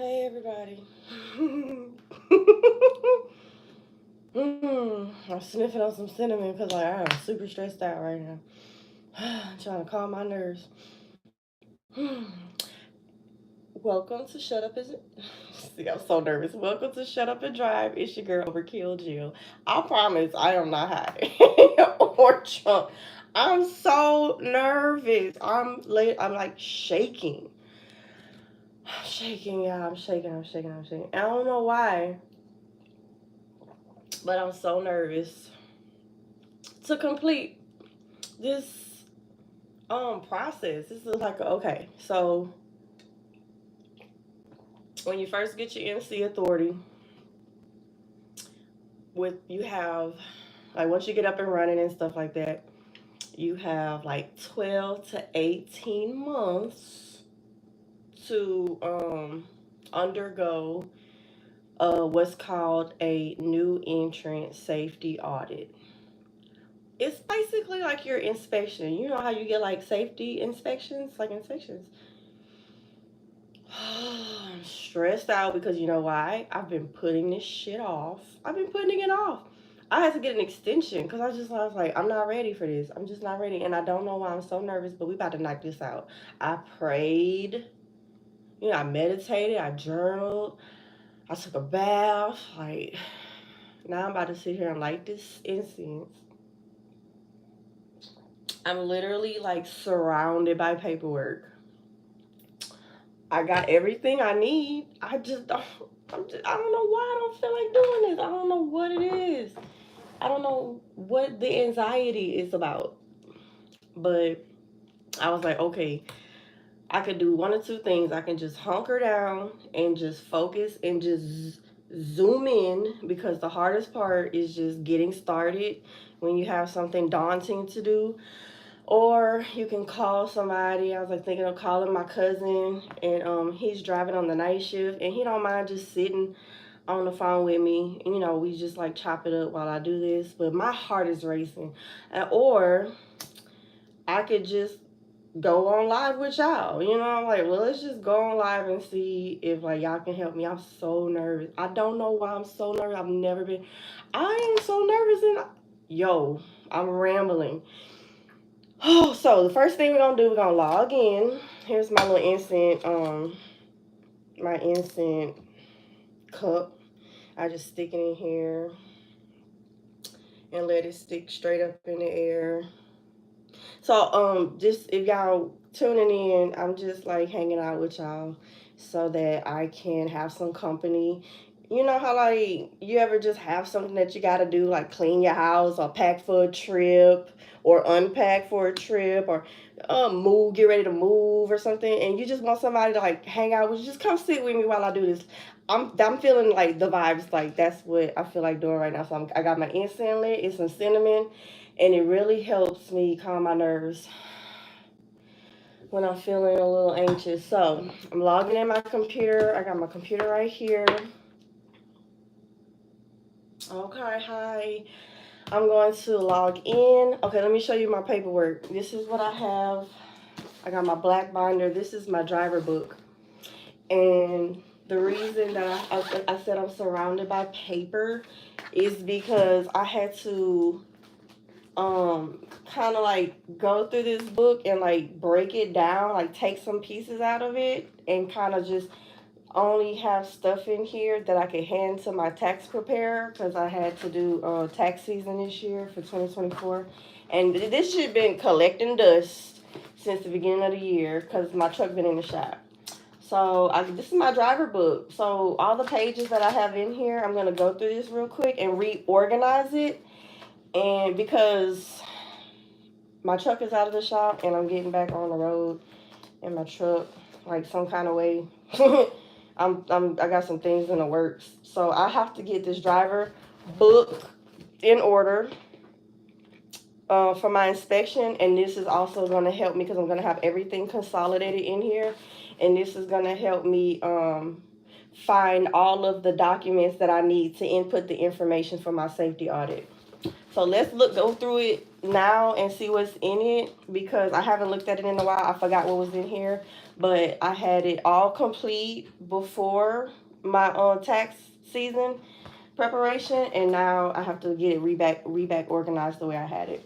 Hey everybody. I'm sniffing on some cinnamon because I am super stressed out right now. I'm trying to calm my nerves. Welcome to Shut Up Is It? See, I'm so nervous. Welcome to Shut Up and Drive. It's your girl Overkill Jill. I promise I am not high or drunk. I'm so nervous. I'm like shaking. I'm shaking, yeah. I'm shaking. I don't know why, but I'm so nervous to complete this process. This is like, okay, so when you first get your NC authority, with you have like once you get up and running and stuff like that, you have like 12 to 18 months to undergo what's called a new entrant safety audit. It's basically like your inspection. You know how you get like safety inspections, like inspections. I'm stressed out because you know why? I've been putting this shit off. I've been putting it off. I had to get an extension because I was like, I'm not ready for this. I'm just not ready. And I don't know why I'm so nervous, but we about to knock this out. I prayed, I meditated, I journaled, I took a bath. Like, now I'm about to sit here and light this incense. I'm literally like surrounded by paperwork. I got everything I need. I just don't. I don't know why I don't feel like doing this. I don't know what it is. I don't know what the anxiety is about. But I was like, okay, I could do one or two things. I can just hunker down and just focus and just zoom in, because the hardest part is just getting started when you have something daunting to do. Or you can call somebody. I was like thinking of calling my cousin, and he's driving on the night shift, and he don't mind just sitting on the phone with me. And, we just like chop it up while I do this. But my heart is racing. Or I could just go on live with y'all. I'm like, well, let's just go on live and see if like y'all can help me. I'm so nervous. I don't know why I'm so nervous. I've never been. I am so nervous, and I'm rambling. Oh, so the first thing we're gonna do, we're gonna log in. Here's my little my instant cup. I just stick it in here and let it stick straight up in the air. So just if y'all tuning in, I'm just like hanging out with y'all so that I can have some company. You know how like you ever just have something that you gotta do, like clean your house or pack for a trip or unpack for a trip, or get ready to move or something, and you just want somebody to like hang out with you. Just come sit with me while I do this. I'm feeling like the vibes, like that's what I feel like doing right now. So I got my incense lit, it's some cinnamon, and it really helps me calm my nerves when I'm feeling a little anxious. So I'm logging in my computer. I got my computer right here. Okay, hi. I'm going to log in. Okay, let me show you my paperwork. This is what I have. I got my black binder. This is my driver book. And the reason that I said I'm surrounded by paper is because I had to kind of like go through this book and like break it down, like take some pieces out of it and kind of just only have stuff in here that I could hand to my tax preparer, because I had to do tax season this year for 2024. And this shit been collecting dust since the beginning of the year because my truck been in the shop. So this is my driver book. So all the pages that I have in here, I'm going to go through this real quick and reorganize it. And because my truck is out of the shop and I'm getting back on the road in my truck, like some kind of way, I got some things in the works. So I have to get this driver book in order for my inspection. And this is also going to help me because I'm going to have everything consolidated in here. And this is going to help me find all of the documents that I need to input the information for my safety audit. So let's go through it now and see what's in it because I haven't looked at it in a while. I forgot what was in here, but I had it all complete before my tax season preparation, and now I have to get it reback organized the way I had it.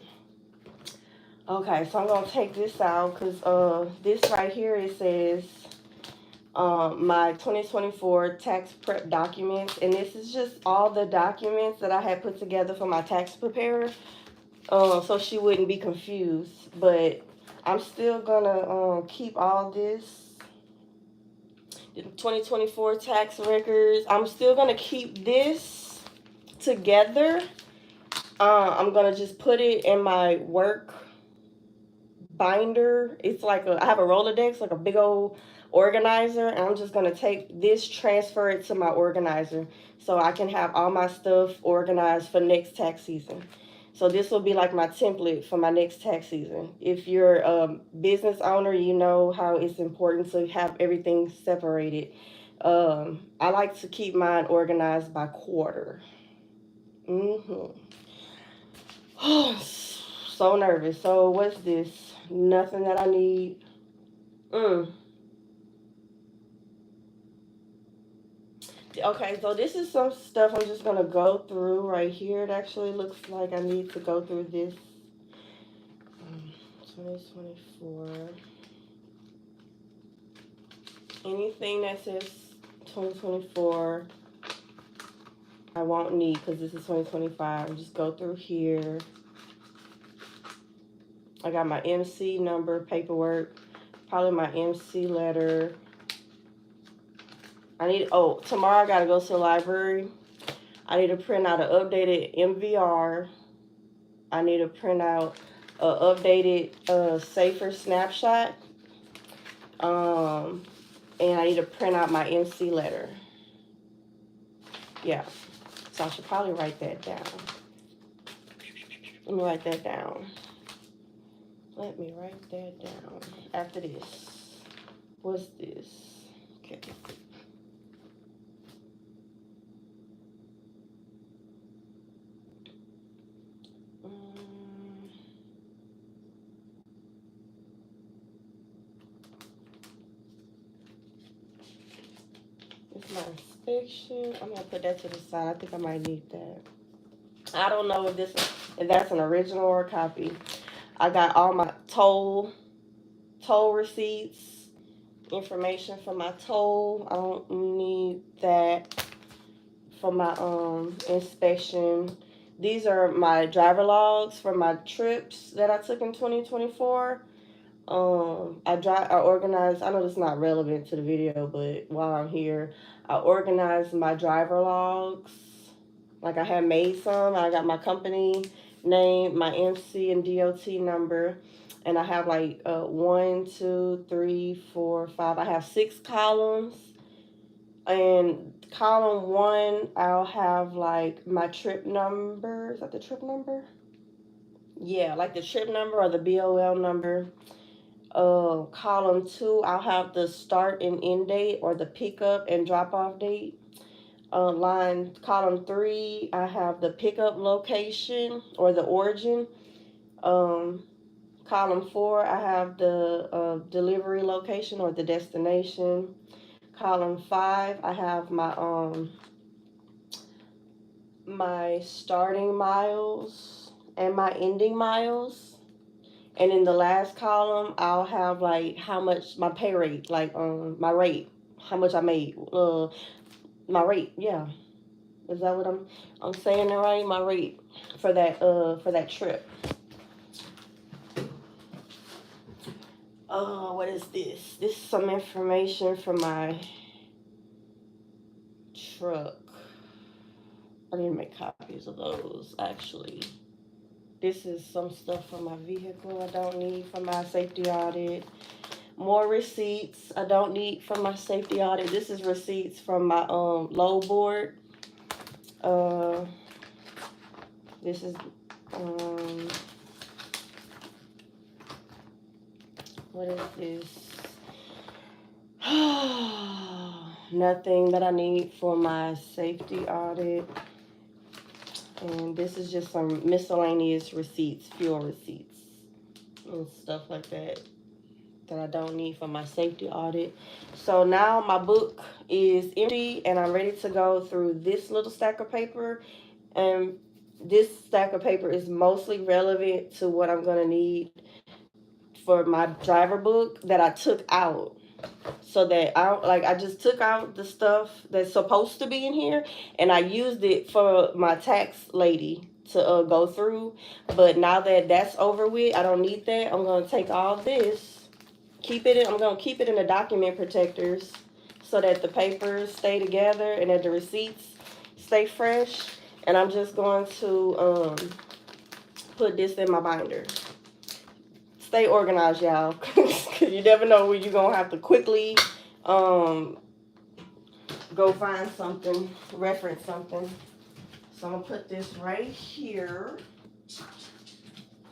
Okay, so I'm gonna take this out because this right here, it says my 2024 tax prep documents, and this is just all the documents that I had put together for my tax preparer, so she wouldn't be confused. But I'm still gonna keep all this. The 2024 tax records. I'm still gonna keep this together. I'm gonna just put it in my work binder. It's like I have a Rolodex, like a big old organizer, and I'm just gonna take this, transfer it to my organizer so I can have all my stuff organized for next tax season. So this will be like my template for my next tax season. If you're a business owner, you know how it's important to have everything separated. I like to keep mine organized by quarter. So nervous. So what's this? Nothing that I need. Okay, so this is some stuff I'm just gonna go through right here. It actually looks like I need to go through this. 2024. Anything that says 2024, I won't need because this is 2025. Just go through here. I got my MC number, paperwork, probably my MC letter. Tomorrow I gotta go to the library. I need to print out an updated MVR. I need to print out an updated safer snapshot. And I need to print out my MC letter. Yeah. So I should probably write that down. Let me write that down. After this. What's this? Okay. It's my inspection. I'm gonna put that to the side. I think I might need that. I don't know if that's an original or a copy. I got all my toll receipts, information for my toll. I don't need that for my inspection. These are my driver logs for my trips that I took in 2024. I organized. I know this is not relevant to the video, but while I'm here, I organized my driver logs. Like I had made some. I got my company name, my MC and DOT number, and I have like 1, 2, 3, 4, 5. I have 6 columns. And column 1, I'll have like my trip number. Is that the trip number? Yeah, like the trip number or the BOL number. Column 2, I'll have the start and end date or the pickup and drop off date. Column 3, I have the pickup location or the origin. Column 4, I have the delivery location or the destination. Column 5, I have my starting miles and my ending miles. And in the last column, I'll have like how much my pay rate, like my rate, how much I made. My rate, yeah. Is that what I'm saying it right? My rate for that trip. What is this? This is some information for my truck. I need to make copies of those actually. This is some stuff for my vehicle I don't need for my safety audit. More receipts I don't need from my safety audit. This is receipts from my load board. This is what is this? Nothing that I need for my safety audit. And this is just some miscellaneous receipts, fuel receipts, and stuff like that I don't need for my safety audit. So now my book is empty and I'm ready to go through this little stack of paper. And this stack of paper is mostly relevant to what I'm going to need for my driver book that I took out. So that I just took out the stuff that's supposed to be in here and I used it for my tax lady to go through. But now that that's over with, I don't need that. I'm going to take all this, I'm going to keep it in the document protectors so that the papers stay together and that the receipts stay fresh. And I'm just going to put this in my binder. Stay organized, y'all, because you never know when you're going to have to quickly go find something, reference something. So I'm going to put this right here.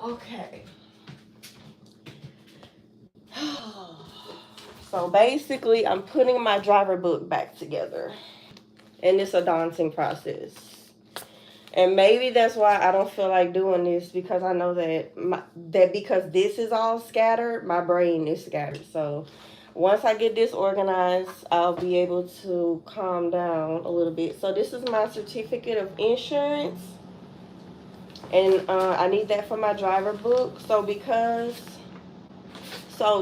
Okay. So basically, I'm putting my driver book back together. And it's a daunting process. And maybe that's why I don't feel like doing this, because I know that because this is all scattered, my brain is scattered. So once I get this organized, I'll be able to calm down a little bit. So this is my certificate of insurance. And I need that for my driver book. So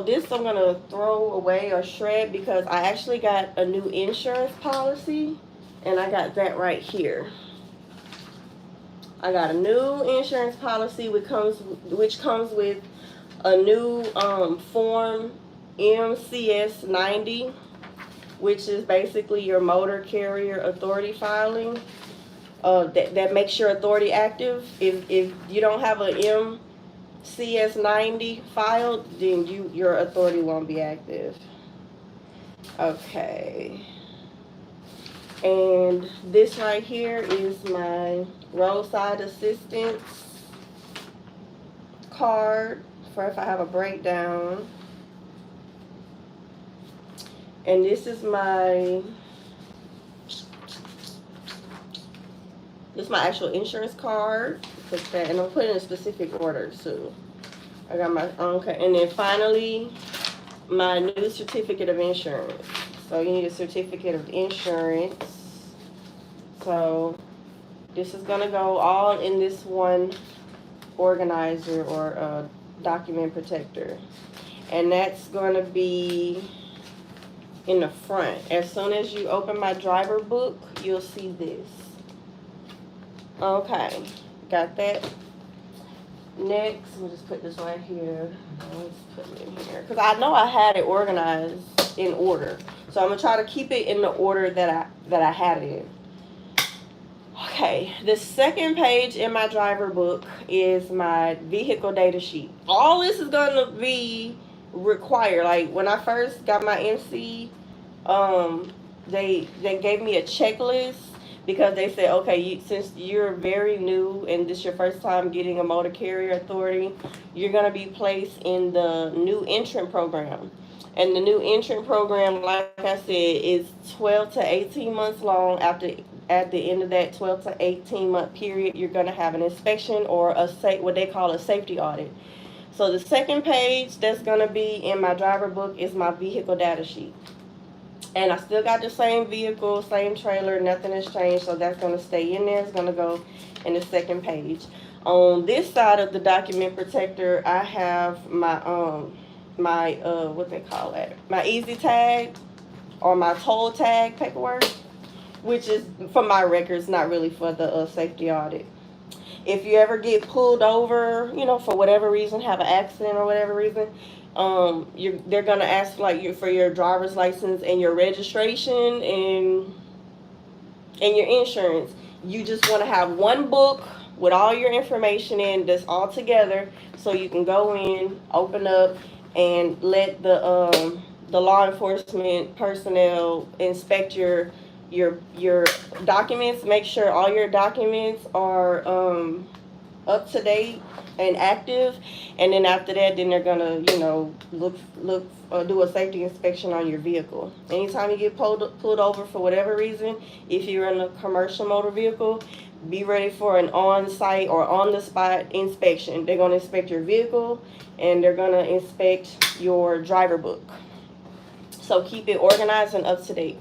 this I'm going to throw away or shred because I actually got a new insurance policy. And I got that right here. I got a new insurance policy which comes with a new form MCS 90, which is basically your motor carrier authority filing. That makes your authority active. If you don't have a MCS 90 filed, then your authority won't be active. Okay. And this right here is my roadside assistance card for if I have a breakdown. And this is my actual insurance card. And I'm putting in a specific order too. I got my, okay. And then finally, my new certificate of insurance. So you need a certificate of insurance. So this is going to go all in this one organizer or document protector. And that's going to be in the front. As soon as you open my driver book, you'll see this. Okay, got that. Next, we'll just put this right here. Let's put it in here because I know I had it organized in order. So I'm gonna try to keep it in the order that I had it in. Okay, the second page in my driver book is my vehicle data sheet. All this is gonna be required. Like when I first got my MC, they gave me a checklist. Because they said, okay, since you're very new and this is your first time getting a motor carrier authority, you're going to be placed in the new entrant program. And the new entrant program, like I said, is 12 to 18 months long. At the end of that 12 to 18 month period, you're going to have an inspection or what they call a safety audit. So the second page that's going to be in my driver book is my vehicle data sheet. And I still got the same vehicle, same trailer, nothing has changed, so that's going to stay in there. It's going to go in the second page. On this side of the document protector, I have my what they call it, my easy tag or my toll tag paperwork, which is for my records, not really for the safety audit. If you ever get pulled over, for whatever reason, have an accident or whatever reason, they're gonna ask for your driver's license and your registration and your insurance. You just want to have one book with all your information in that's all together, so you can go in, open up, and let the law enforcement personnel inspect your documents. Make sure all your documents are up to date and active, and then after that, then they're gonna, do a safety inspection on your vehicle. Anytime you get pulled over for whatever reason, if you're in a commercial motor vehicle, be ready for an on-site or on-the-spot inspection. They're gonna inspect your vehicle, and they're gonna inspect your driver book. So keep it organized and up to date.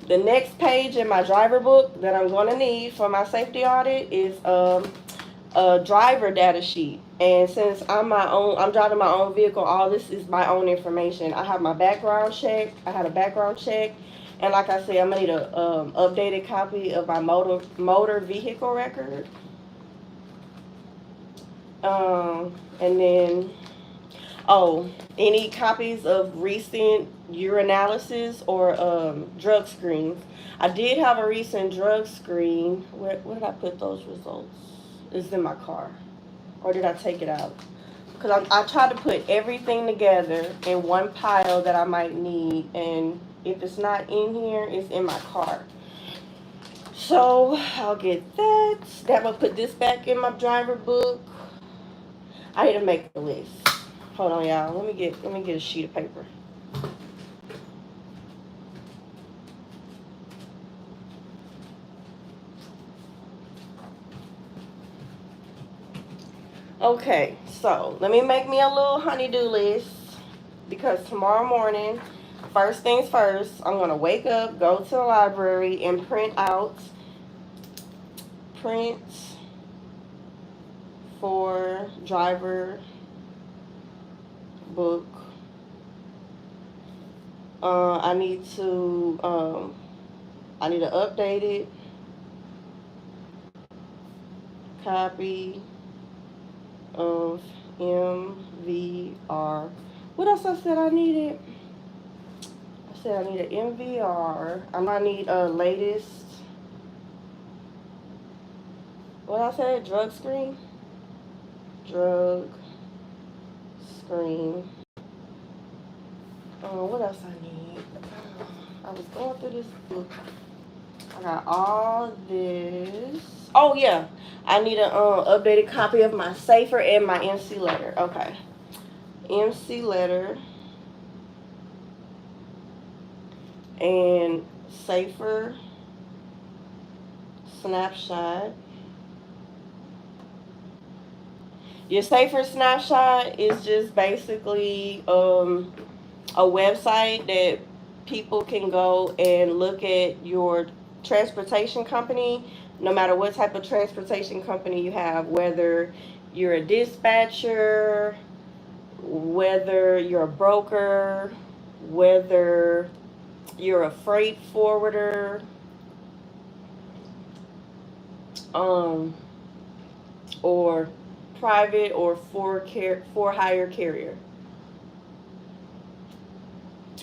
The next page in my driver book that I'm going to need for my safety audit is a driver data sheet. And since I'm driving my own vehicle, all this is my own information. I have my background check. I had a background check. And like I said, I'm going to need a updated copy of my motor vehicle record. And then, any copies of recent urinalysis or drug screens. I did have a recent drug screen. Where did I put those results? It's in my car. Or did I take it out? Because I tried to put everything together in one pile that I might need. And if it's not in here, it's in my car. So I'll get that. That will put this back in my driver book. I need to make the list. Hold on, y'all. Let me get a sheet of paper. Okay, so let me make me a little honey-do list, because tomorrow morning, first things first, I'm gonna wake up, go to the library, and print for driver book. I need to update it. Copy of MVR. What else I said I needed? I said I need an MVR. I'm gonna need a latest. What I said? Drug screen. Drug screen. What else I need? I was going through this book. I got all this. Oh yeah, I need an updated copy of my SAFER and my MC letter. Okay, MC letter and SAFER snapshot. Your SAFER snapshot is just basically a website that people can go and look at your transportation company, no matter what type of transportation company you have, whether you're a dispatcher, whether you're a broker, whether you're a freight forwarder, or private or for hire carrier.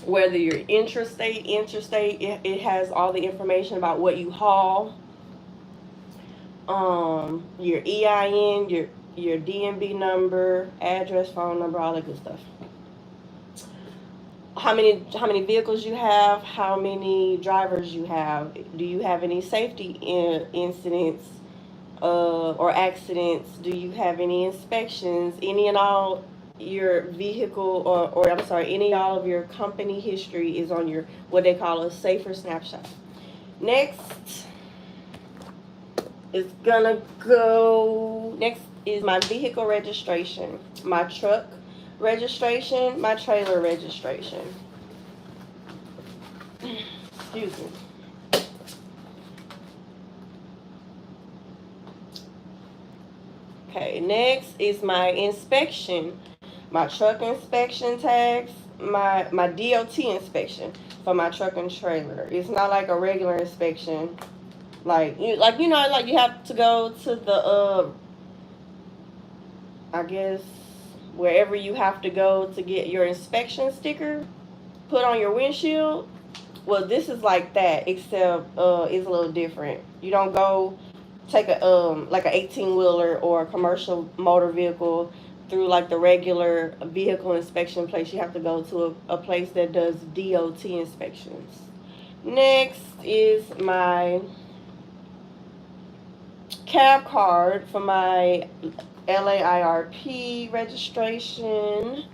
Whether you're interstate, it has all the information about what you haul. Your EIN, your DMB number, address, phone number, all that good stuff. How many vehicles you have, how many drivers you have, do you have any safety incidents or accidents, do you have any inspections, any and all your vehicle or I'm sorry, any all of your company history is on your what they call a SAFER snapshot. Next is next is my vehicle registration, my truck registration, my trailer registration. Excuse me. Okay, next is my inspection, my truck inspection tags, my DOT inspection for my truck and trailer. It's not like a regular inspection, like you have to go to the I guess wherever you have to go to get your inspection sticker put on your windshield. Well, this is like that, except it's a little different. You don't go take a like a 18-wheeler or a commercial motor vehicle through like the regular vehicle inspection place. You have to go to a place that does DOT inspections. Next is my cab card for my LAIRP registration.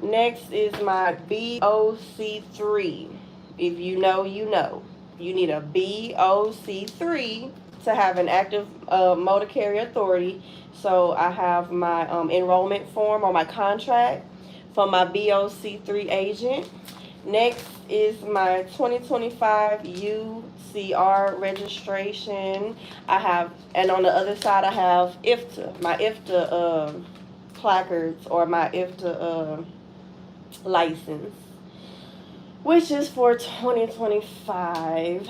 Next is my BOC3. If you know, you know. You need a BOC3 to have an active motor carrier authority. So I have my enrollment form or my contract for my BOC3 agent. Next is my 2025 UCR registration. I have, and on the other side I have IFTA, my IFTA placards or my IFTA license, which is for 2025.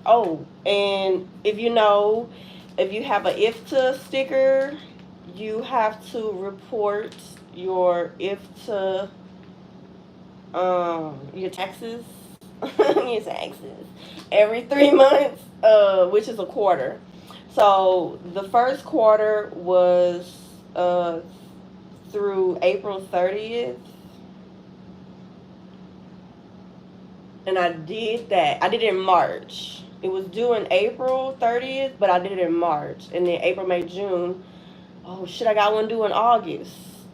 Oh, and if you know, if you have a IFTA sticker, you have to report your IFTA, your taxes, your taxes every 3 months, which is a quarter. So the first quarter was through April 30th. And I did that. I did it in March. It was due in April 30th, but I did it in March. And then April, May, June. Oh, shit, I got one due in August.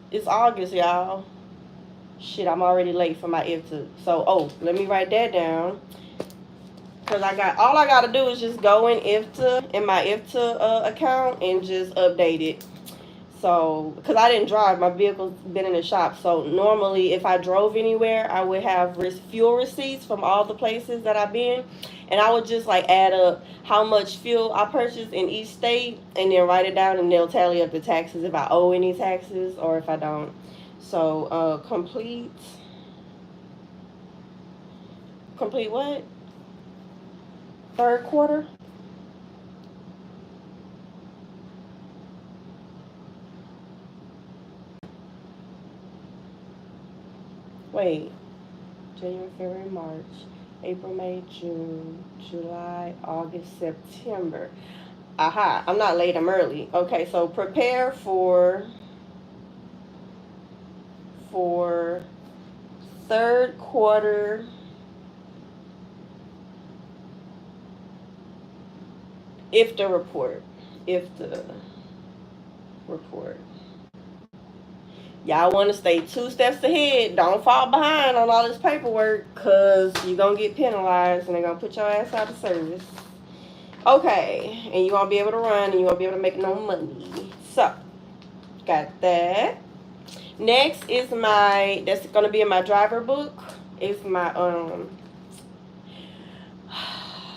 It's August, y'all. Shit, I'm already late for my IFTA. So, let me write that down. Because all I got to do is just go in my IFTA account and just update it. So, because I didn't drive, my vehicle's been in the shop. So normally if I drove anywhere, I would have fuel receipts from all the places that I've been. And I would just like add up how much fuel I purchased in each state and then write it down, and they'll tally up the taxes if I owe any taxes or if I don't. So complete what? Third quarter? Wait. January, February, March, April, May, June, July, August, September. Aha, I'm not late, I'm early. Okay, so prepare for third quarter IFTA report. IFTA report. Y'all want to stay 2 steps ahead. Don't fall behind on all this paperwork, because you're going to get penalized and they're going to put your ass out of service. Okay, and you won't be able to run and you won't be able to make no money. So, got that. Next is that's going to be in my driver book. It's my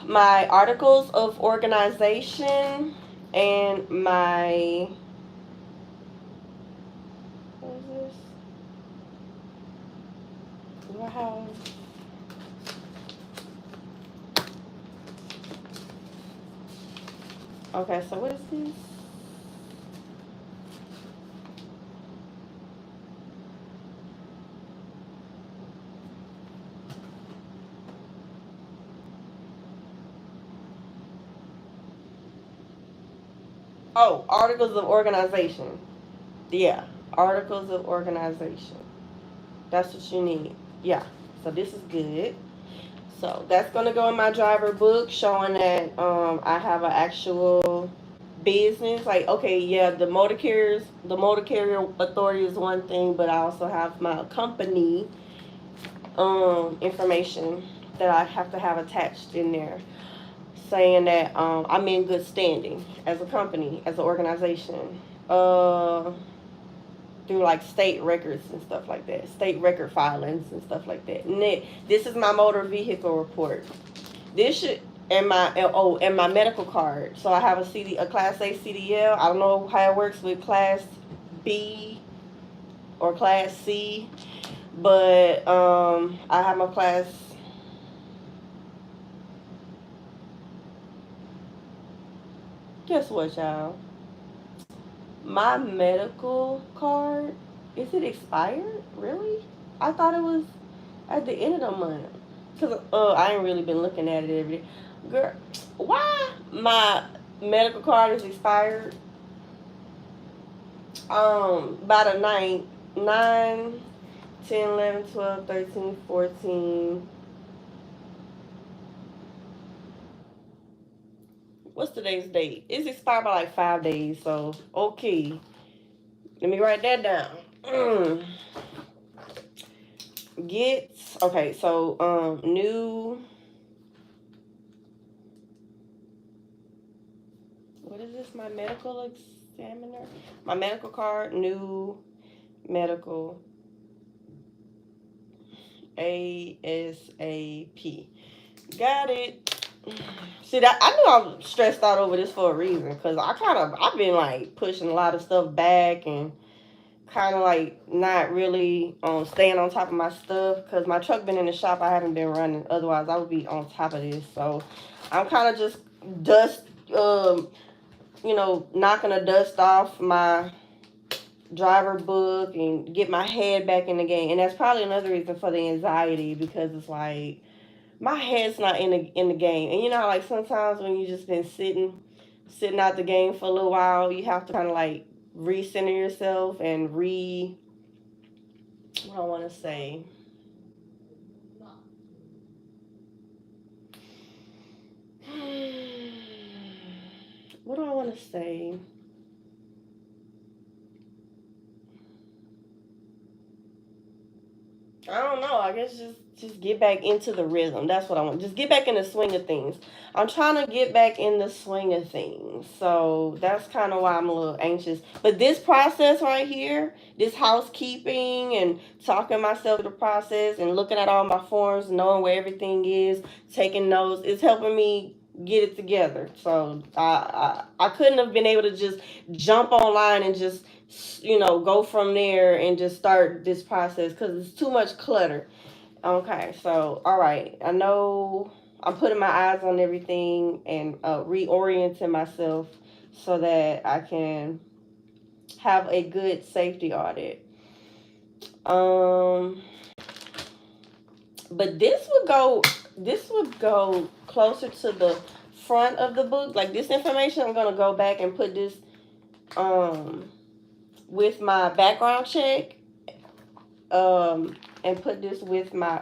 my articles of organization and my, what is this? Do I have? Okay, so what is this? Oh, articles of organization. Yeah, articles of organization. That's what you need. Yeah, so this is good. So that's going to go in my driver book, showing that I have an actual business. Like, okay, yeah, the motor carrier authority is one thing, but I also have my company information that I have to have attached in there, saying that I'm in good standing as a company, as an organization, through like state records and stuff like that, state record filings and stuff like that. And this is my motor vehicle report. This should, and my medical card. So I have a Class A CDL. I don't know how it works with Class B or Class C, but I have my Class. Guess what, y'all? My medical card, is it expired? Really? I thought it was at the end of the month. Because I ain't really been looking at it every day. Girl, why my medical card is expired? By the 9, 10, 11, 12, 13, 14. what's today's date? It's expired by like 5 days, so okay. Let me write that down. Okay, so new, what is this? My medical examiner, my medical card, new medical ASAP. Got it. See that I knew I'm stressed out over this for a reason, because I've been like pushing a lot of stuff back and kind of like not really staying on top of my stuff, because my truck been in the shop. I haven't been running, otherwise I would be on top of this. So I'm kind of just knocking the dust off my driver book and get my head back in the game. And that's probably another reason for the anxiety, because it's like my head's not in the game. And you know, like sometimes when you just been sitting out the game for a little while, you have to kind of like recenter yourself and what do I want to say? What do I want to say? I don't know. I guess just get back into the rhythm. That's what I want. Just get back in the swing of things. I'm trying to get back in the swing of things. So that's kind of why I'm a little anxious. But this process right here, this housekeeping and talking myself through the process and looking at all my forms, knowing where everything is, taking notes, it's helping me get it together. So I couldn't have been able to just jump online and just go from there and just start this process, because it's too much clutter. Okay, so all right, I know I'm putting my eyes on everything and reorienting myself so that I can have a good safety audit. But this would go closer to the front of the book. Like this information, I'm gonna go back and put this with my background check, and put this with my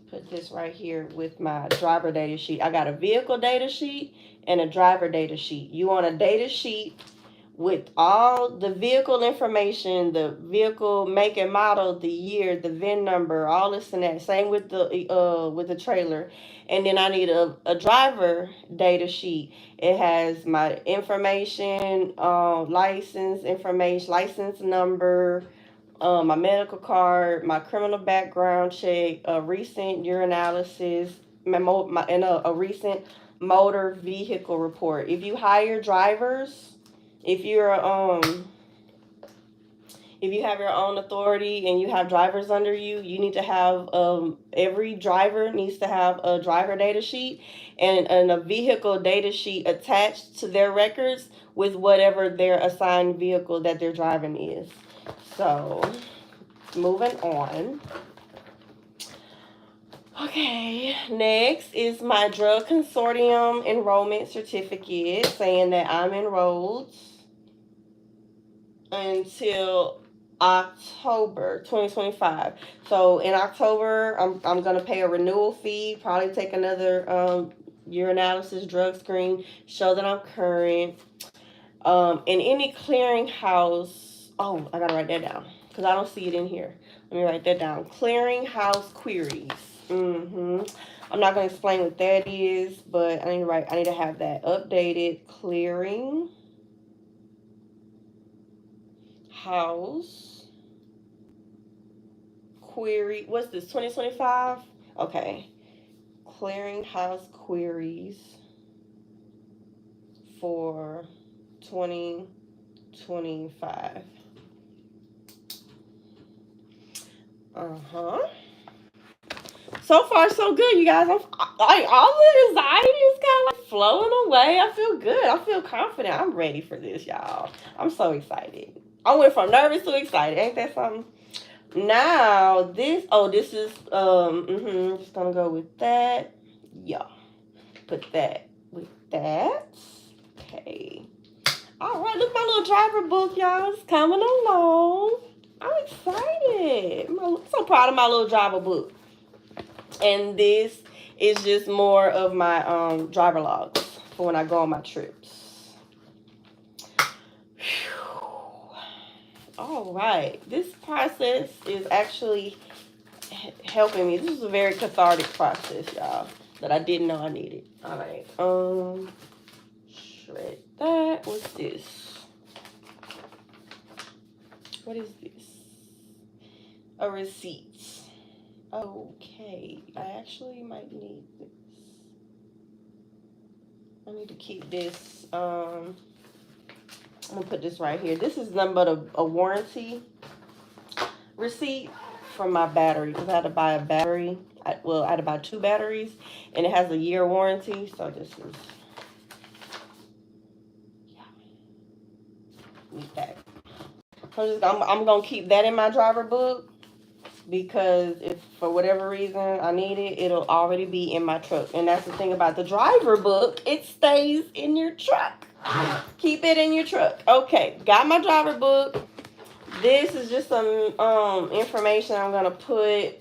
put this right here with my driver data sheet. I got a vehicle data sheet and a driver data sheet. You want a data sheet with all the vehicle information, the vehicle make and model, the year, the VIN number, all this and that. Same with the trailer. And then I need a driver data sheet. It has my information, license information, license number, my medical card, my criminal background check, a recent urinalysis, and a recent motor vehicle report. If you hire drivers, if you have your own authority and you have drivers under you, you need to have every driver needs to have a driver data sheet and a vehicle data sheet attached to their records with whatever their assigned vehicle that they're driving is. So, moving on. Okay, next is my drug consortium enrollment certificate saying that I'm enrolled until October 2025. So in October, I'm gonna pay a renewal fee, probably take another urinalysis, drug screen, show that I'm current. In any clearinghouse, oh, I gotta write that down because I don't see it in here. Let me write that down. Clearinghouse queries. I'm not gonna explain what that is, but I need to have that updated. Clearing house query. What's this? 2025. Okay. Clearing house queries for 2025. So far, so good, you guys. All the anxiety is kind of like flowing away. I feel good. I feel confident. I'm ready for this, y'all. I'm so excited. I went from nervous to excited. Ain't that something? Now, this is, just gonna go with that. Yeah. Put that with that. Okay. All right, look, my little driver book, y'all. It's coming along. I'm excited. I'm so proud of my little driver book. And this is just more of my driver logs for when I go on my trips. Whew. All right. This process is actually helping me. This is a very cathartic process, y'all, that I didn't know I needed. All right. Shred that. What's this? What is this? A receipt. Okay. I actually might need this. I need to keep this. I'm gonna put this right here. This is nothing but a warranty receipt for my battery because I had to buy a battery. I had to buy 2 batteries, and it has a year warranty. So this is need that. I'm gonna keep that in my driver book because if for whatever reason I need it, it'll already be in my truck. And that's the thing about the driver book; it stays in your truck. Keep it in your truck. Okay, got my driver book. This is just some information I'm gonna put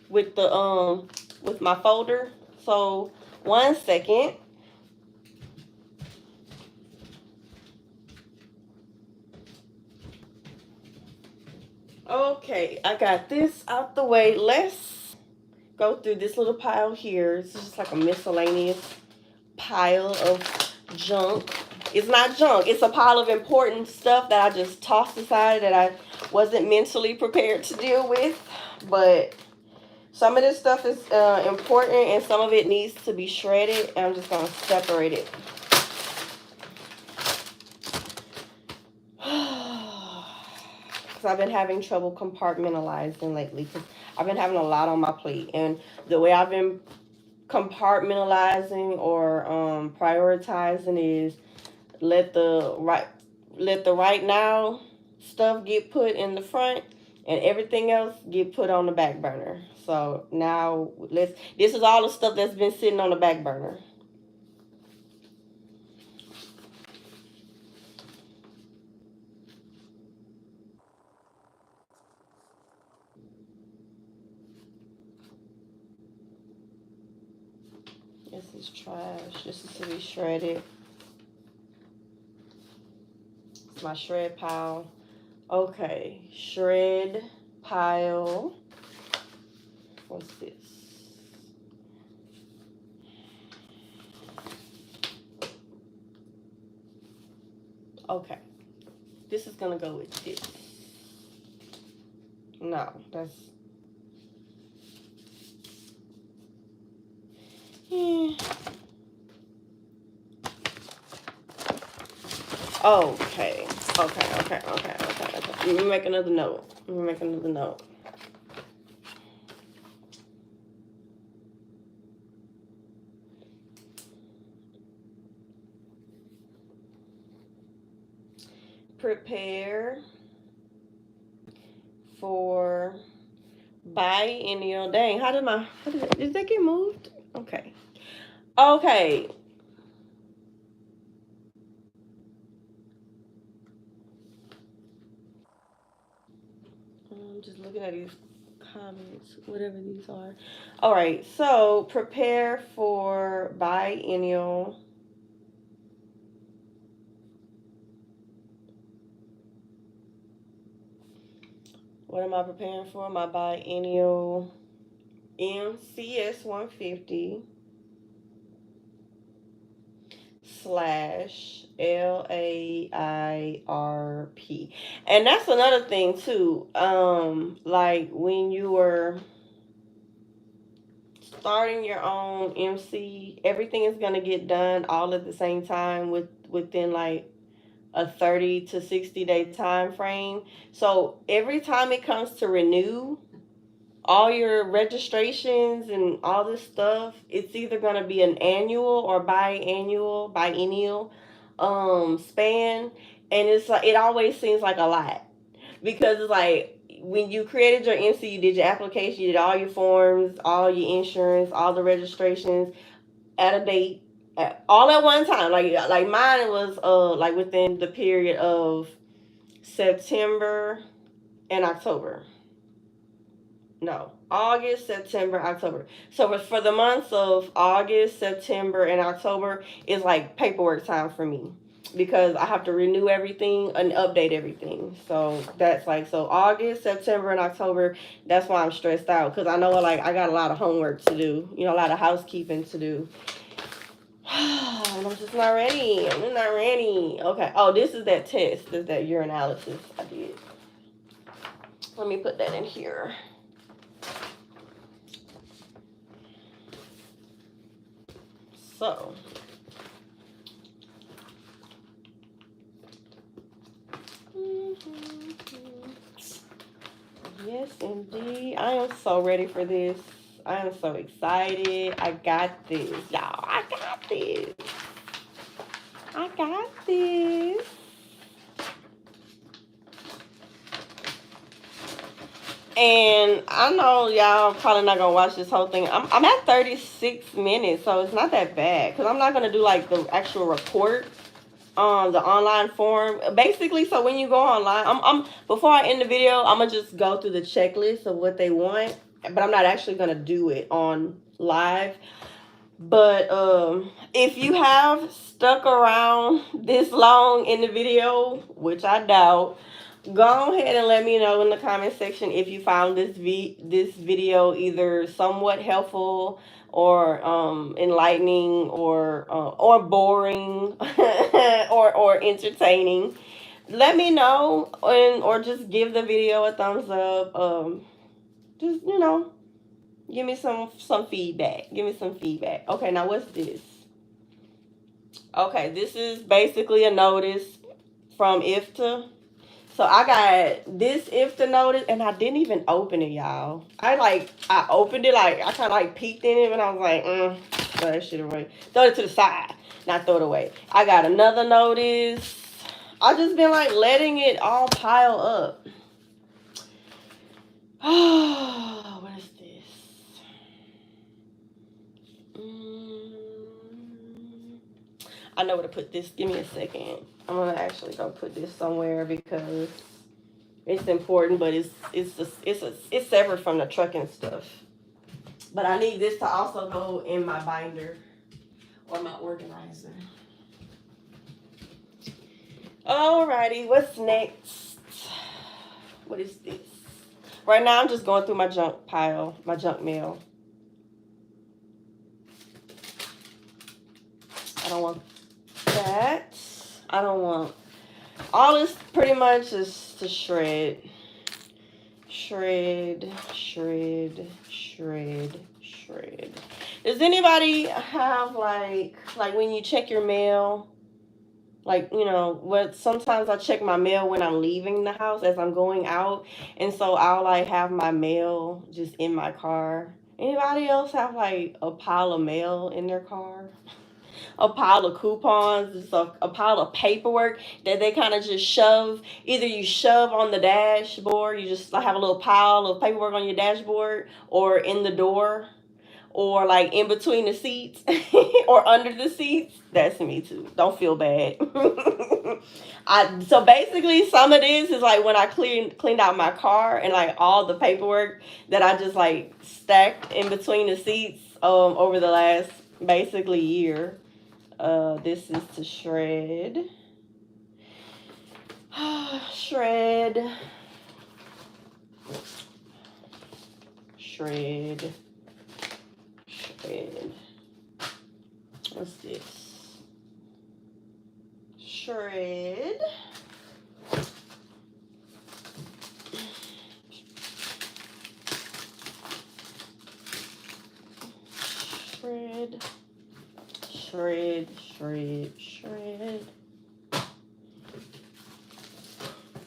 with the with my folder. So 1 second. Okay, I got this out the way. Let's go through this little pile here. This is just like a miscellaneous pile of junk. It's not junk. It's a pile of important stuff that I just tossed aside that I wasn't mentally prepared to deal with. But some of this stuff is important and some of it needs to be shredded. And I'm just going to separate it. Because I've been having trouble compartmentalizing lately because I've been having a lot on my plate. And the way I've been compartmentalizing or prioritizing is let the right now stuff get put in the front and everything else get put on the back burner. So now this is all the stuff that's been sitting on the back burner. This is trash. This is to be shredded. It's my shred pile. Okay, shred pile. What's this? Okay, this is gonna go with this. No, that's. Okay. Let me make another note. Prepare for biennial. Dang, did that get moved? Okay. I'm just looking at these comments, whatever these are. All right, so prepare for biennial. What am I preparing for? My biennial MCS 150 / LAIRP. And that's another thing too. Like when you were starting your own MC, everything is gonna get done all at the same time within like a 30 to 60-day time frame. So every time it comes to renew all your registrations and all this stuff, it's either going to be an annual or biennial span. And it's like it always seems like a lot because it's like when you created your MC, you did your application, you did all your forms, all your insurance, all the registrations at a date, all at one time. Like mine was like within the period of September and October. No, August, September, October. So for the months of August, September, and October is like paperwork time for me because I have to renew everything and update everything. So that's like, so August, September, and October. That's why I'm stressed out because I know like I got a lot of homework to do. You know, a lot of housekeeping to do. And I'm just not ready. I'm not ready. Okay. Oh, this is that test. This is that urinalysis I did. Let me put that in here. So, yes, indeed. I am so ready for this. I am so excited. I got this, y'all. I got this. I got this. And I know y'all probably not gonna watch this whole thing. I'm at 36 minutes, so it's not that bad. Cause I'm not gonna do like the actual report on the online form. Basically, so when you go online, I'm before I end the video, I'm gonna just go through the checklist of what they want, but I'm not actually gonna do it on live. But if you have stuck around this long in the video, which I doubt, go ahead and let me know in the comment section if you found this video either somewhat helpful or enlightening or boring or entertaining. Let me know or just give the video a thumbs up. Just give me some feedback. Give me some feedback. Okay, now what's this? Okay, this is basically a notice from IFTA. So I got this IFTA notice, and I didn't even open it, y'all. I opened it, like I kind of like peeked in it, and I was like, throw that shit away. Throw it to the side, not throw it away. I got another notice. I just been like letting it all pile up. Oh, what is this? I know where to put this. Give me a second. I'm gonna actually go put this somewhere because it's important, but it's separate from the trucking stuff. But I need this to also go in my binder or my organizer. Alrighty, what's next? What is this? Right now, I'm just going through my junk pile, my junk mail. I don't want that. I don't want all this. Pretty much is to shred. Does anybody have like when you check your mail, like what? Sometimes I check my mail when I'm leaving the house as I'm going out, and so I'll like have my mail just in my car. Anybody else have like a pile of mail in their car? A pile of coupons, just a pile of paperwork that they kind of just shove. Either you shove on the dashboard, you just have a little pile of paperwork on your dashboard, or in the door, or like in between the seats, or under the seats. That's me too. Don't feel bad. So basically, some of this is like when I cleaned out my car and like all the paperwork that I just like stacked in between the seats over the last basically year. This is to shred. Shred. What's this? Shred. Shred.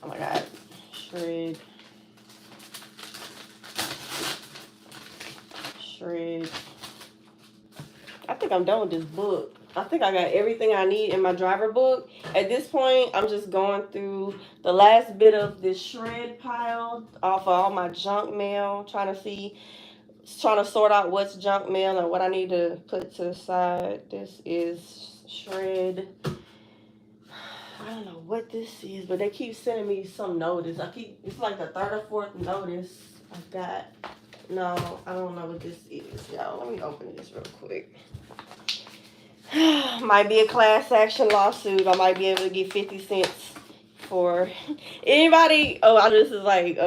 Oh my God. Shred. I think I'm done with this book. I think I got everything I need in my driver book. At this point, I'm just going through the last bit of this shred pile off of all my junk mail, trying to sort out what's junk mail and what I need to put to the side. This is shred. I don't know what this is, but they keep sending me some notice. It's like the third or fourth notice I got. No, I don't know what this is, y'all. Let me open this real quick. Might be a class action lawsuit. I might be able to get 50 cents for anybody. Oh, this is like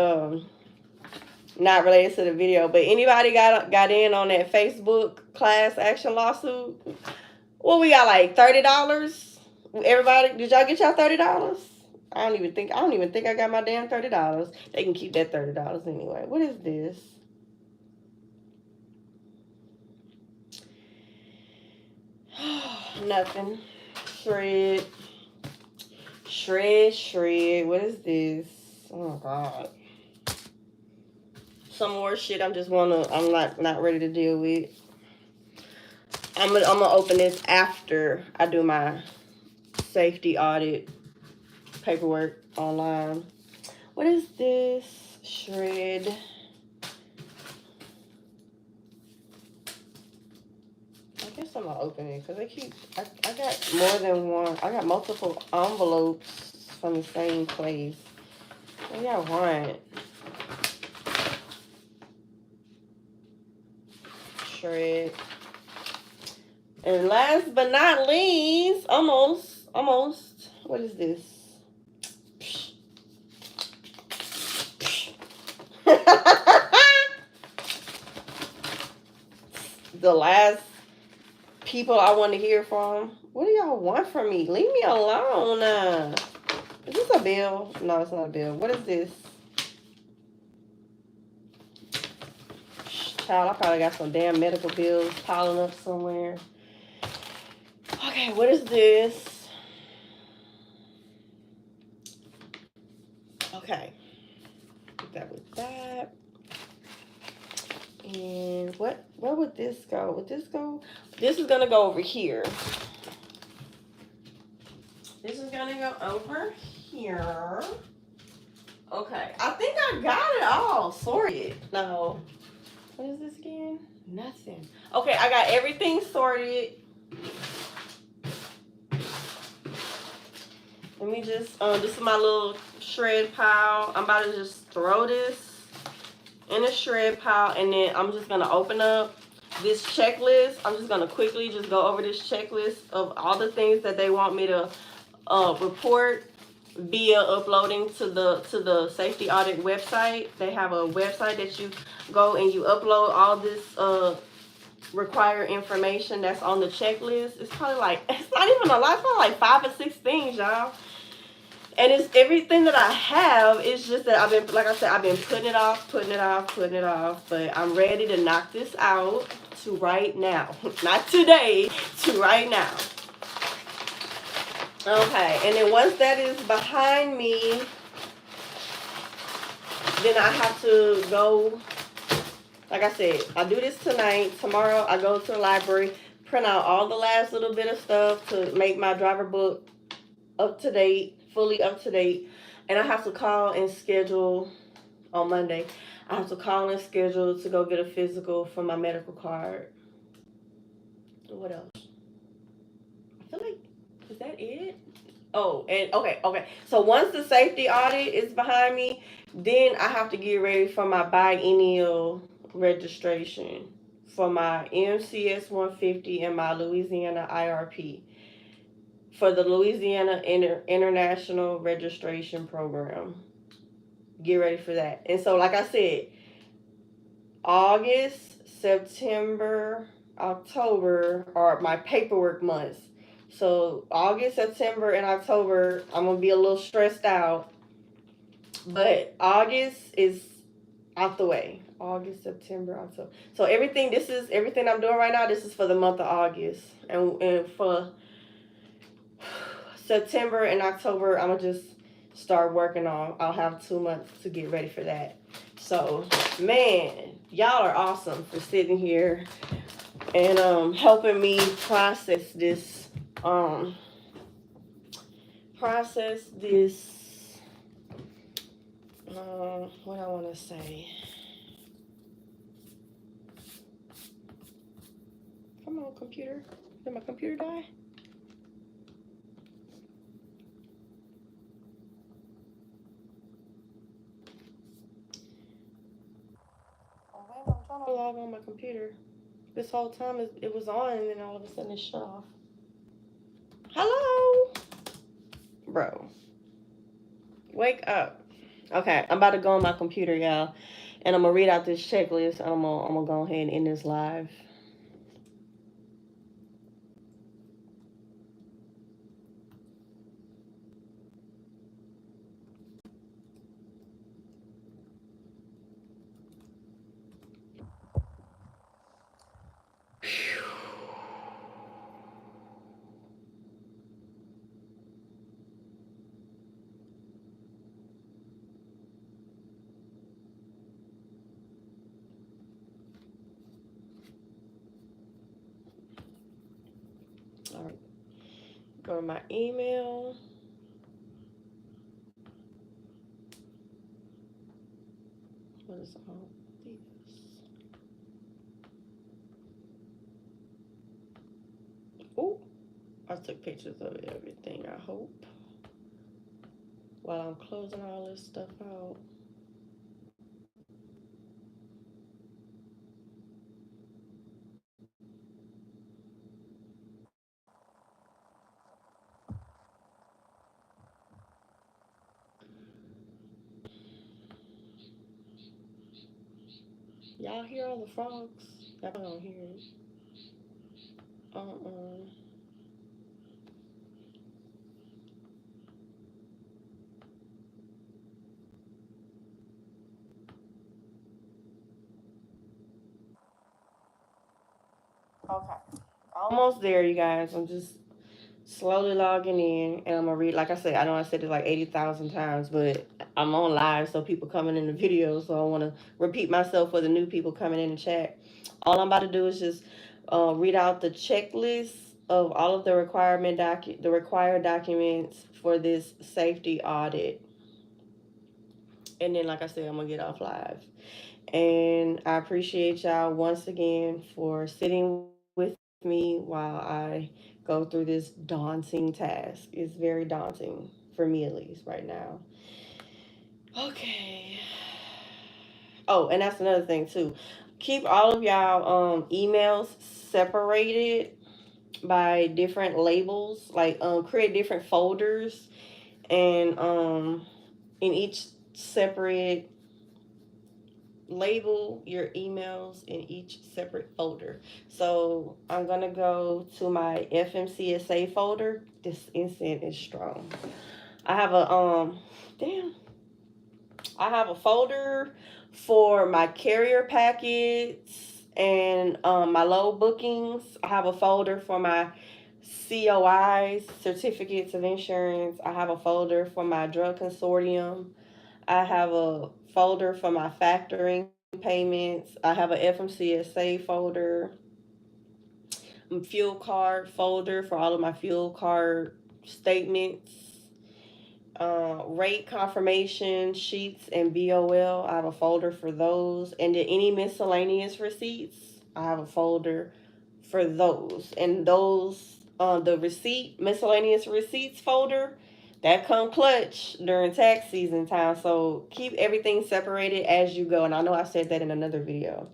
not related to the video, but anybody got in on that Facebook class action lawsuit? Well, we got like $30. Everybody, did y'all get y'all $30? I don't even think I got my damn $30. They can keep that $30 anyway. What is this? Nothing. Shred. What is this? Oh my god. Some more shit I'm not ready to deal with. I'm gonna open this after I do my safety audit paperwork online. What is this? Shred. I guess I'm gonna open it because I got more than one. I got multiple envelopes from the same place. Maybe I want shred. And last but not least, almost. What is this? The last people I want to hear from. What do y'all want from me? Leave me alone. Is this a bill? No, it's not a bill. What is this? Child, I probably got some damn medical bills piling up somewhere. Okay, what is this? Okay. Put that with that. And where would this go? Would this go? This is gonna go over here. This is gonna go over here. Okay, I think I got it all sorted. No. What is this again? Nothing. Okay, I got everything sorted. Let me just, this is my little shred pile. I'm about to just throw this in a shred pile, and then I'm just gonna open up this checklist. I'm just gonna quickly just go over this checklist of all the things that they want me to report via uploading to the safety audit website. They have a website that you go and you upload all this required information that's on the checklist. It's probably like, it's not even a lot, it's probably like 5 or 6 things, y'all. And it's everything that I have. It's just that I've been, like I said, I've been putting it off. But I'm ready to knock this out to right now. Not today, to right now. Okay, and then once that is behind me, then I have to go, like I said, I do this tonight. Tomorrow I go to the library, print out all the last little bit of stuff to make my driver book up to date, fully up to date. And I have to call and schedule on Monday. I have to call and schedule to go get a physical for my medical card. What else? I feel like, is that it? Oh, and okay. So once the safety audit is behind me, then I have to get ready for my biennial registration for my MCS 150 and my Louisiana IRP for the Louisiana International Registration Program. Get ready for that. And so, like I said, August, September, October are my paperwork months. So August, September, and October, I'm going to be a little stressed out. But August is out the way. August, September, October. So everything I'm doing right now, this is for the month of August. And for September and October, I'm going to just start working on. I'll have 2 months to get ready for that. So, man, y'all are awesome for sitting here and helping me process this. What I want to say. Come on, computer. Did my computer die? log on my computer. This whole time it was on, and then all of a sudden it shut off. Hello? Bro. Wake up. Okay, I'm about to go on my computer, y'all. And I'm going to read out this checklist. And I'm gonna go ahead and end this live. All right. Go to my email. What is all this? Oh, I took pictures of everything, I hope. While I'm closing all this stuff out. Y'all hear all the frogs? Y'all don't hear it. Okay. Almost there, you guys. I'm just slowly logging in, and I'm gonna read. Like I said, I know I said it like 80,000 times, but I'm on live, so people coming in the video, so I want to repeat myself for the new people coming in the chat. All I'm about to do is just read out the checklist of all of the required documents for this safety audit, and then, like I said, I'm gonna get off live. And I appreciate y'all once again for sitting with me while I go through this daunting task. It's very daunting for me, at least right now. Okay. Oh, and that's another thing too. Keep all of y'all emails separated by different labels. Like create different folders, and in each separate label your emails in each separate folder. So I'm gonna go to my FMCSA folder. This incense is strong. I have a I have a folder for my carrier packets and my load bookings. I have a folder for my COIs, certificates of insurance. I have a folder for my drug consortium. I have a folder for my factoring payments. I have a FMCSA folder, fuel card folder for all of my fuel card statements, rate confirmation sheets and BOL. I have a folder for those. And then any miscellaneous receipts, I have a folder for those. And those, the miscellaneous receipts folder, that come clutch during tax season time. So keep everything separated as you go. And I know I said that in another video.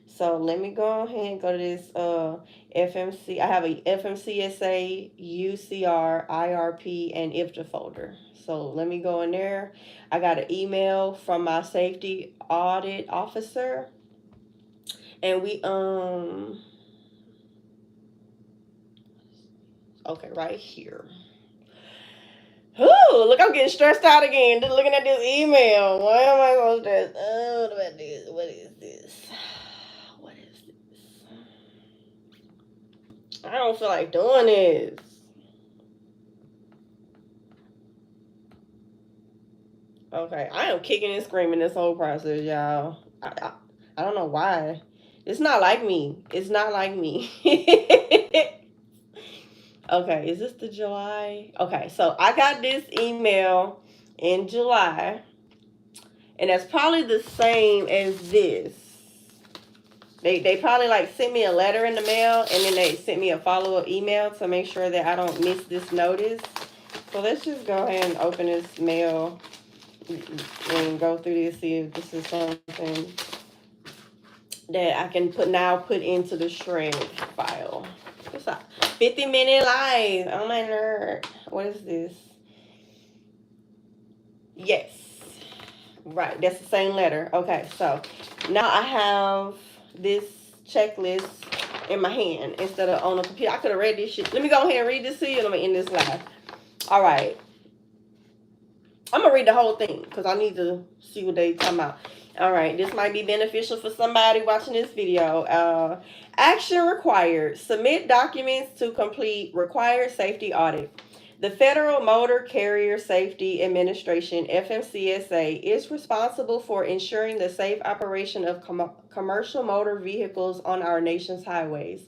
So let me go ahead and go to this FMC. I have a FMCSA, UCR, IRP, and IFTA folder. So let me go in there. I got an email from my safety audit officer. And we, okay, right here. Ooh, look, I'm getting stressed out again. Just looking at this email. Why am I so stressed? Oh, what about this? What is this? What is this? I don't feel like doing this. Okay, I am kicking and screaming this whole process, y'all. I don't know why. It's not like me. It's not like me. Okay, is this the July? Okay, so I got this email in July, and that's probably the same as this. They probably like sent me a letter in the mail, and then they sent me a follow-up email to make sure that I don't miss this notice. So let's just go ahead and open this mail and go through this, see if this is something that I can put into the shred file. What's up? 50-minute live. Oh my nerd. What is this? Yes. Right. That's the same letter. Okay. So now I have this checklist in my hand instead of on the computer. I could have read this shit. Let me go ahead and read this to you and I'm going to end this live. All right. I'm going to read the whole thing because I need to see what they talking about. All right. This might be beneficial for somebody watching this video. Action required. Submit documents to complete required safety audit. The Federal Motor Carrier Safety Administration, FMCSA, is responsible for ensuring the safe operation of commercial motor vehicles on our nation's highways.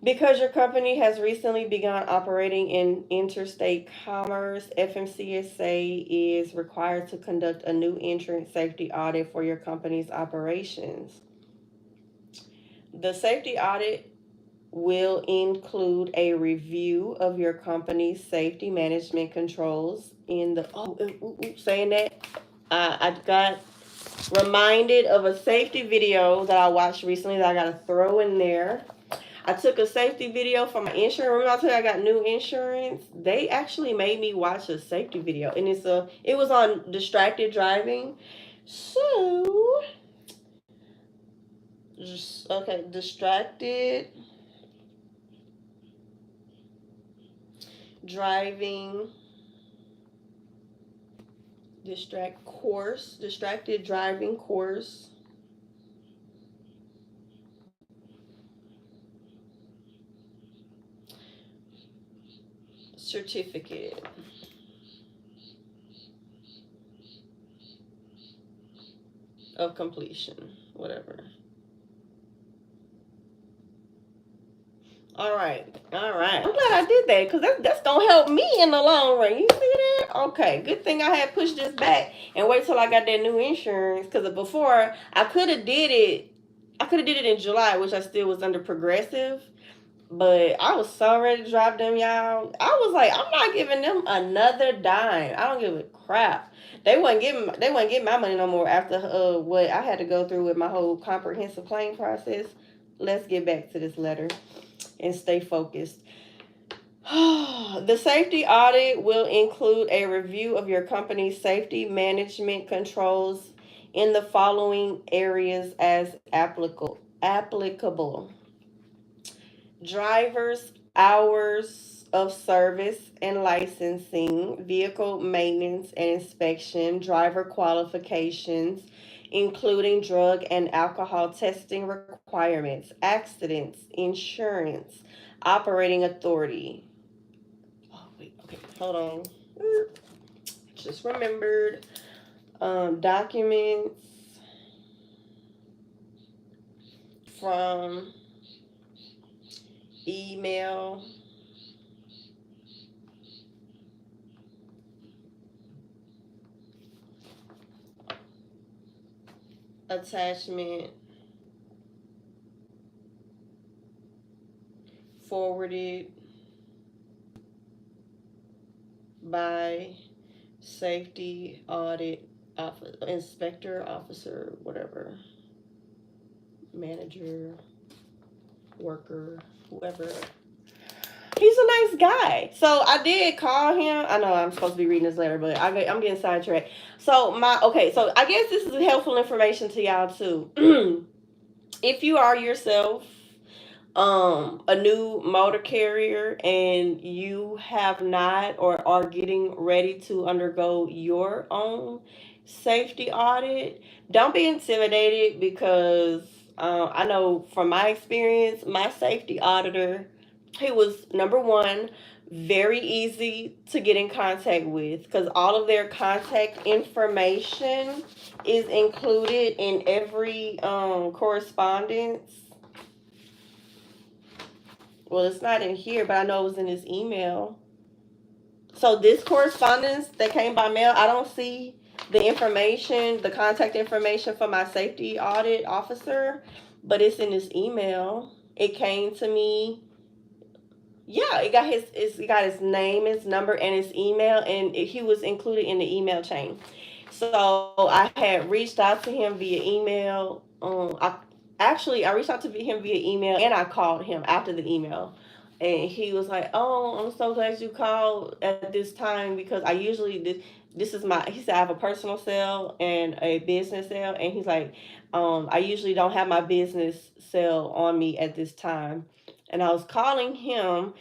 Because your company has recently begun operating in interstate commerce, FMCSA is required to conduct a new entrant safety audit for your company's operations. The safety audit will include a review of your company's safety management controls in the saying that I got reminded of a safety video that I watched recently that I got to throw in there. I took a safety video for my insurance. Remember I told you I got new insurance? They actually made me watch a safety video, and it was on distracted driving. So okay, distracted driving, distracted driving course. Certificate. Of completion, whatever. All right. I'm glad I did that because that's going to help me in the long run. You see that? Okay. Good thing I had pushed this back and wait till I got that new insurance because before I could have did it. I could have did it in July, which I still was under Progressive. But I was so ready to drive them, y'all. I was like, I'm not giving them another dime. I don't give a crap. They wasn't getting my money no more after what I had to go through with my whole comprehensive claim process. Let's get back to this letter and stay focused. The safety audit will include a review of your company's safety management controls in the following areas as applicable. Drivers' hours of service and licensing, vehicle maintenance and inspection, driver qualifications, including drug and alcohol testing requirements, accidents, insurance, operating authority. Oh, wait, okay, hold on. Just remembered. Documents from email, attachment, forwarded by safety audit inspector, officer, whatever, manager, worker, whoever. He's a nice guy. So I did call him. I know I'm supposed to be reading this letter, but I'm getting sidetracked. So so I guess this is helpful information to y'all too. If you are yourself a new motor carrier and you have not or are getting ready to undergo your own safety audit, don't be intimidated because I know from my experience, my safety auditor, he was number one, very easy to get in contact with because all of their contact information is included in every correspondence. Well, it's not in here, but I know it was in his email. So this correspondence that came by mail, I don't see the information, the contact information for my safety audit officer, but it's in his email. It came to me. Yeah, it got his name, his number, and his email, and he was included in the email chain. So I had reached out to him via email. actually, I reached out to him via email and I called him after the email. And he was like, "Oh, I'm so glad you called at this time because I usually this is my." He said, "I have a personal cell and a business cell," and he's like, "I usually don't have my business cell on me at this time." And I was calling him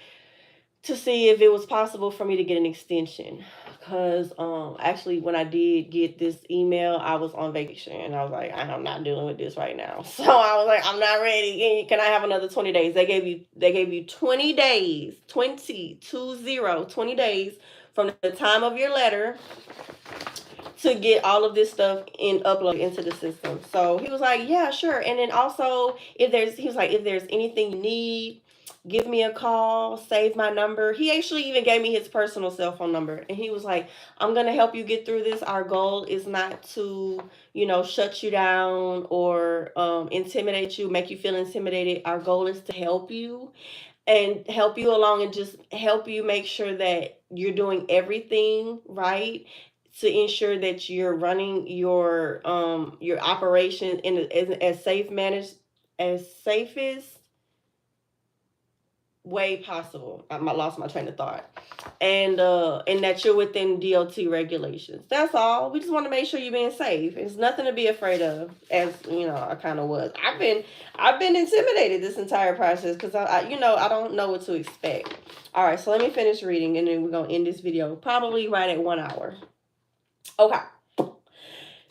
to see if it was possible for me to get an extension. Because actually, when I did get this email, I was on vacation and I was like, I'm not dealing with this right now. So I was like, I'm not ready. Can I have another 20 days? They gave you 20 days, 20 days from the time of your letter to get all of this stuff in upload into the system. So he was like, yeah, sure. And then also, he was like, if there's anything you need, give me a call, save my number. He actually even gave me his personal cell phone number. And he was like, I'm going to help you get through this. Our goal is not to, shut you down or intimidate you, make you feel intimidated. Our goal is to help you and help you along and just help you make sure that you're doing everything right to ensure that you're running your operation in as safest way possible. I lost my train of thought. And that you're within DOT regulations. That's all. We just want to make sure you're being safe. It's nothing to be afraid of, as I kind of was. I've been intimidated this entire process because I don't know what to expect. All right, so let me finish reading and then we're gonna end this video probably right at 1 hour. Okay.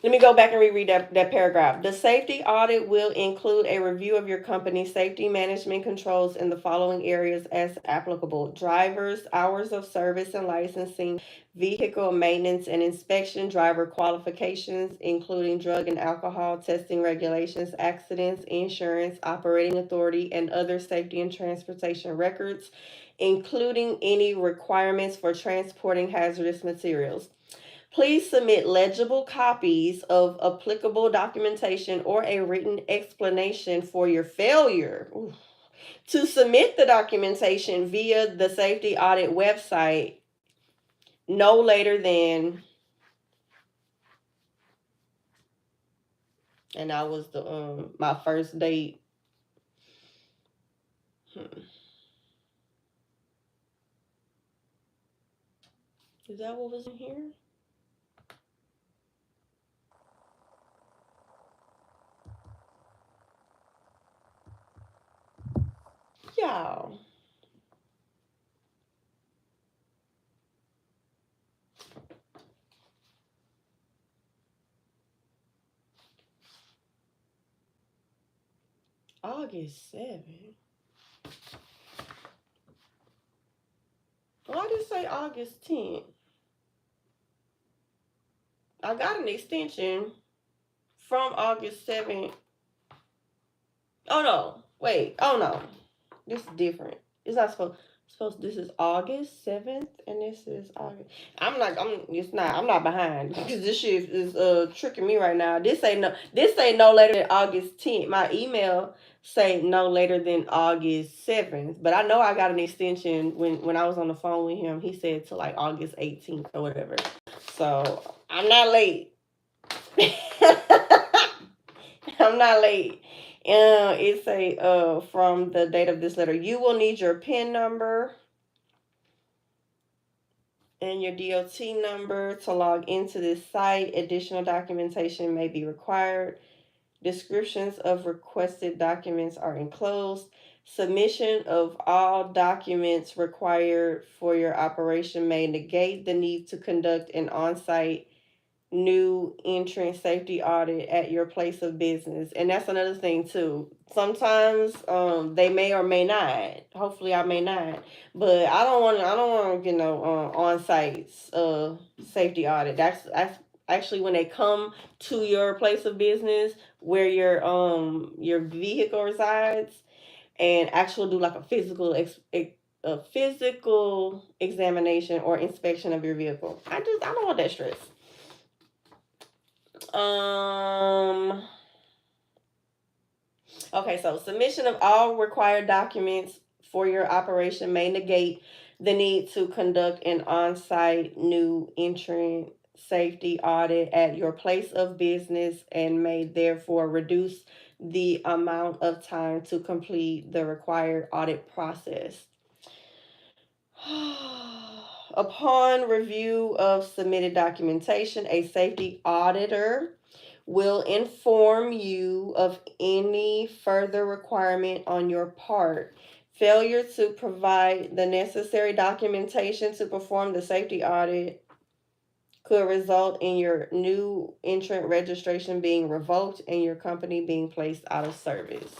Let me go back and reread that paragraph. The safety audit will include a review of your company's safety management controls in the following areas as applicable: drivers, hours of service and licensing, vehicle maintenance and inspection, driver qualifications, including drug and alcohol testing regulations, accidents, insurance, operating authority, and other safety and transportation records, including any requirements for transporting hazardous materials. Please submit legible copies of applicable documentation or a written explanation for your failure. Ooh. To submit the documentation via the safety audit website no later than, and that was the my first date. Is that what was in here? Y'all. August 7th. Why did it say August 10th? I got an extension from August 7th. Oh no. Wait. Oh no. This is different. It's not supposed this is August 7th and this is August. I'm not behind because this shit is tricking me right now. This say no later than August 10th. My email say no later than August 7th. But I know I got an extension when I was on the phone with him. He said to like August 18th or whatever. So I'm not late. I'm not late. It's from the date of this letter. You will need your PIN number and your DOT number to log into this site. Additional documentation may be required. Descriptions of requested documents are enclosed. Submission of all documents required for your operation may negate the need to conduct an on-site new entrant safety audit at your place of business. And that's another thing too. Sometimes they may or may not. Hopefully I may not. But I don't want to get no on site safety audit. That's actually when they come to your place of business where your vehicle resides and actually do like a physical examination or inspection of your vehicle. I don't want that stress. Okay, so submission of all required documents for your operation may negate the need to conduct an on-site new entrant safety audit at your place of business and may therefore reduce the amount of time to complete the required audit process. Upon review of submitted documentation, a safety auditor will inform you of any further requirement on your part. Failure to provide the necessary documentation to perform the safety audit could result in your new entrant registration being revoked and your company being placed out of service.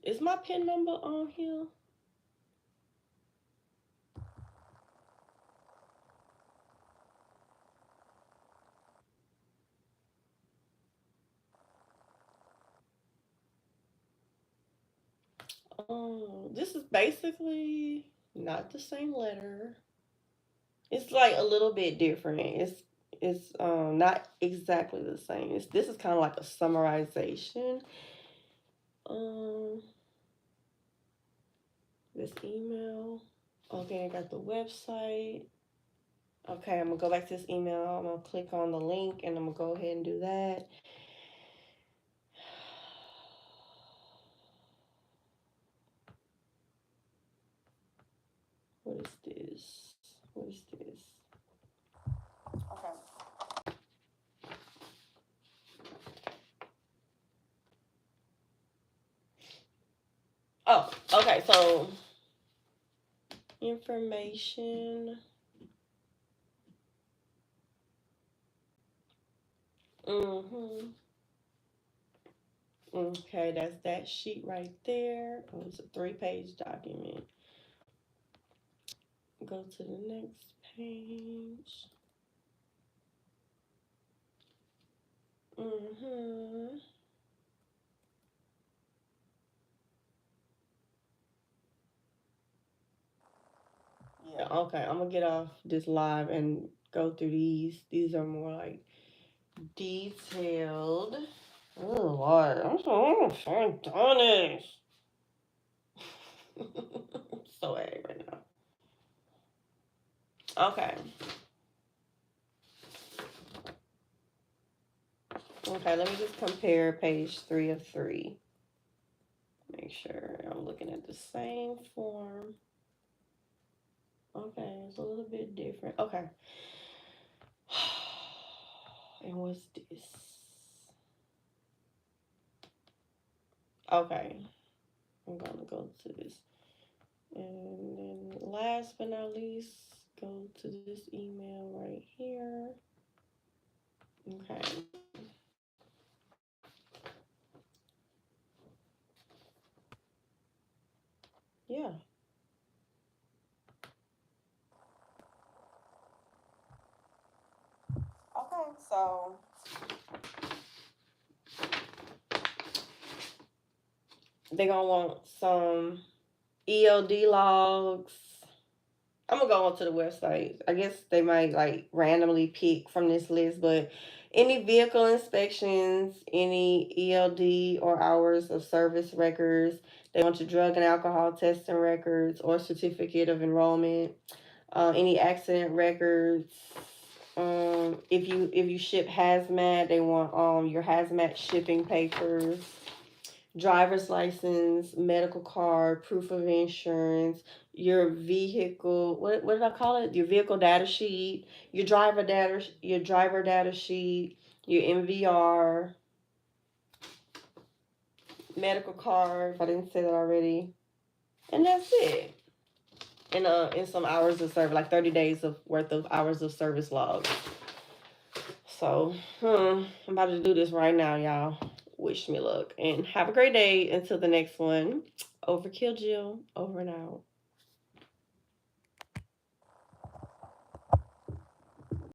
Is my PIN number on here? This is basically not the same letter. It's like a little bit different. It's not exactly the same. This is kind of like a summarization. This email. Okay, I got the website. Okay, I'm gonna go back to this email. I'm gonna click on the link and I'm gonna go ahead and do that. What is this? What is this? Okay. Oh, okay, so information. Mm-hmm. Okay, that's that sheet right there. Oh, it's a 3-page document. Go to the next page. Mm-hmm. Yeah, okay. I'm gonna get off this live and go through these. These are more like detailed. Oh Lord, I'm so done this. So angry right now. Okay. Okay, let me just compare page 3 of 3. Make sure I'm looking at the same form. Okay, it's a little bit different. Okay. And what's this? Okay. I'm gonna go to this. And then last but not least, go to this email right here. Okay. Yeah. Okay, so they're gonna want some ELD logs. I'm gonna go onto the website. I guess they might like randomly pick from this list, but any vehicle inspections, any ELD or hours of service records, they want your drug and alcohol testing records or certificate of enrollment, any accident records. If you ship hazmat, they want your hazmat shipping papers, driver's license, medical card, proof of insurance, your vehicle, what did I call it? Your vehicle data sheet, your driver data sheet, your MVR, medical card, if I didn't say that already. And that's it. And in some hours of service, like 30 days of worth of hours of service logs. So, I'm about to do this right now, y'all. Wish me luck and have a great day until the next one. Overkill Jill, over and out.